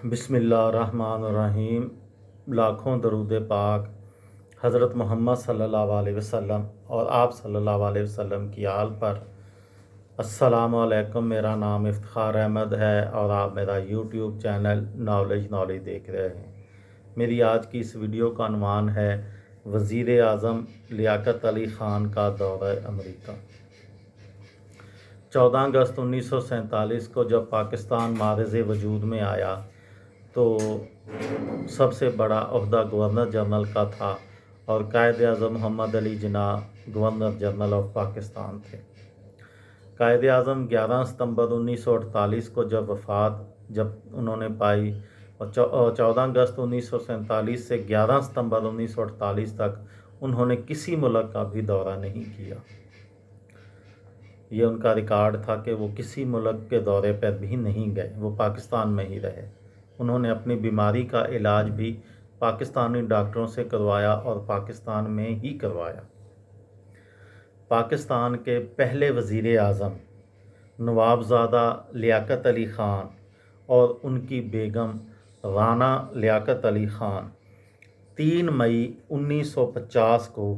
बिस्मिल्लाहिर्रहमानिर्रहीम। लाखों दरूद पाक हज़रत मोहम्मद सल्लल्लाहु अलैहि वसल्लम और आप सल्लल्लाहु अलैहि वसल्लम की आल पर। अस्सलामु अलैकुम। मेरा नाम इफ्तिखार अहमद है और आप मेरा यूट्यूब चैनल नॉलेज देख रहे हैं। मेरी आज की इस वीडियो का उन्वान है वज़ीर आज़म लियाकत अली ख़ान का दौरा अमेरिका। 14 अगस्त 1947 को जब पाकिस्तान मारज़ वजूद में आया तो सबसे बड़ा ओहदा गवर्नर जनरल का था और Quaid Azam Mohammad Ali Jinnah governor general of Pakistan थे। कायद आज़म 11 सितंबर 1948 को जब उन्होंने पाई और 14 अगस्त 1947 से 11 सितंबर 1948 तक उन्होंने किसी मुल्क का भी दौरा नहीं किया। ये उनका रिकॉर्ड था कि वो किसी मुल्क के दौरे पर भी नहीं गए, वो पाकिस्तान में ही रहे। उन्होंने अपनी बीमारी का इलाज भी पाकिस्तानी डॉक्टरों से करवाया और पाकिस्तान में ही करवाया। पाकिस्तान के पहले वज़ीर आज़म नवाबज़ादा लियाकत अली ख़ान और उनकी बेगम राना लियाकत अली ख़ान 3 मई 1950 को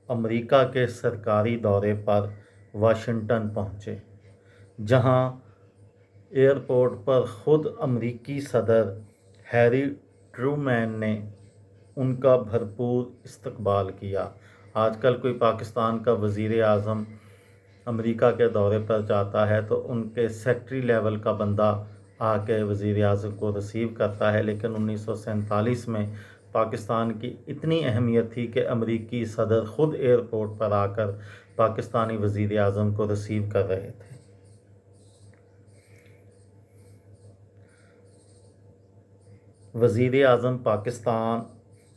अमेरिका के सरकारी दौरे पर वाशिंगटन पहुँचे, जहाँ एयरपोर्ट पर ख़ुद अमेरिकी सदर हैरी ट्रूमैन ने उनका भरपूर इस्तकबाल किया। आजकल कोई पाकिस्तान का वज़ीर आज़म अमेरिका के दौरे पर जाता है तो उनके सेक्रेटरी लेवल का बंदा आके वज़ीर आज़म को रिसीव करता है, लेकिन 1947 में पाकिस्तान की इतनी अहमियत थी कि अमेरिकी सदर ख़ुद एयरपोर्ट पर आकर पाकिस्तानी वज़ीर आज़म को रिसीव कर रहे थे। वज़ीर आज़म पाकिस्तान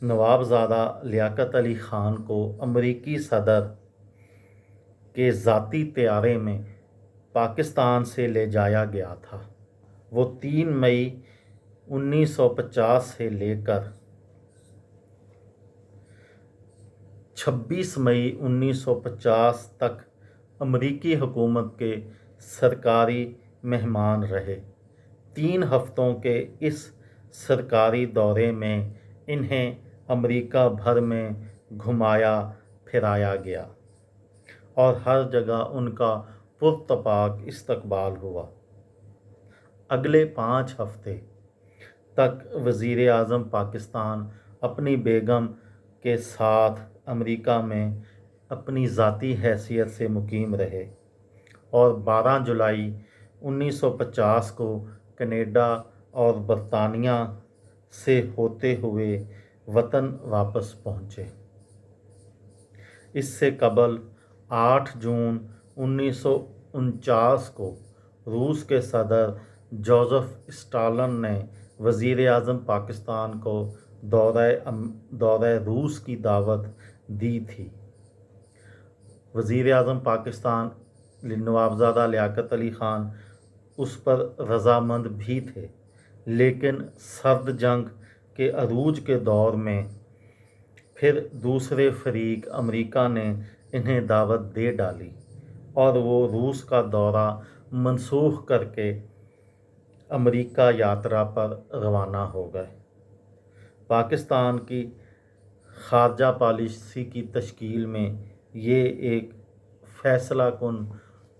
नवाबज़ादा लियाकत अली ख़ान को अमेरिकी सदर के ज़ाती तैयारे में पाकिस्तान से ले जाया गया था। वो 3 मई 1950 से लेकर 26 मई 1950 तक अमेरिकी हुकूमत के सरकारी मेहमान रहे। 3 हफ़्तों के इस सरकारी दौरे में इन्हें अमेरिका भर में घुमाया फिराया गया और हर जगह उनका पुरतपाक इस्तकबाल हुआ। अगले 5 हफ़्ते तक वज़ीर आज़म पाकिस्तान अपनी बेगम के साथ अमेरिका में अपनी ज़ाती हैसियत से मुकीम रहे और 12 जुलाई 1950 को कनाडा और बरतानिया से होते हुए वतन वापस पहुँचे। इससे कबल 8 जून 1949 को रूस के सदर जोसेफ स्टालिन ने वज़ीर आज़म पाकिस्तान को दौरे रूस की दावत दी थी। वज़ीर आज़म पाकिस्तान नवाबज़ादा लियाकत अली ख़ान उस पर रज़ामंद भी थे, लेकिन सर्द जंग के अरूज के दौर में फिर दूसरे फरीक अमेरिका ने इन्हें दावत दे डाली और वो रूस का दौरा मनसूख करके अमेरिका यात्रा पर रवाना हो गए। पाकिस्तान की ख़ारजा पॉलिसी की तश्कील में ये एक फ़ैसला कुन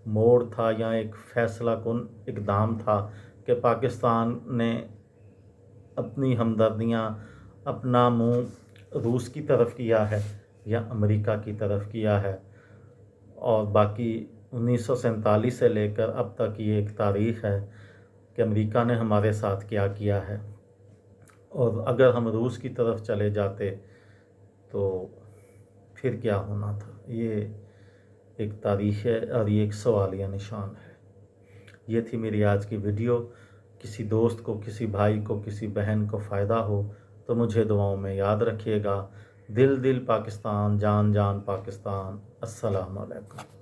मोड़ था या एक फ़ैसला कुन इक़दाम था कि पाकिस्तान ने अपनी हमदर्दियाँ, अपना मुँह रूस की तरफ किया है या अमेरिका की तरफ किया है। और बाकी 1947 से लेकर अब तक ये एक तारीख़ है कि अमेरिका ने हमारे साथ क्या किया है, और अगर हम रूस की तरफ चले जाते तो फिर क्या होना था। ये एक तारीख़ है और ये एक सवालिया निशान है। ये थी मेरी आज की वीडियो। किसी दोस्त को, किसी भाई को, किसी बहन को फ़ायदा हो तो मुझे दुआओं में याद रखिएगा। दिल दिल पाकिस्तान, जान जान पाकिस्तान। अस्सलामु अलैकुम।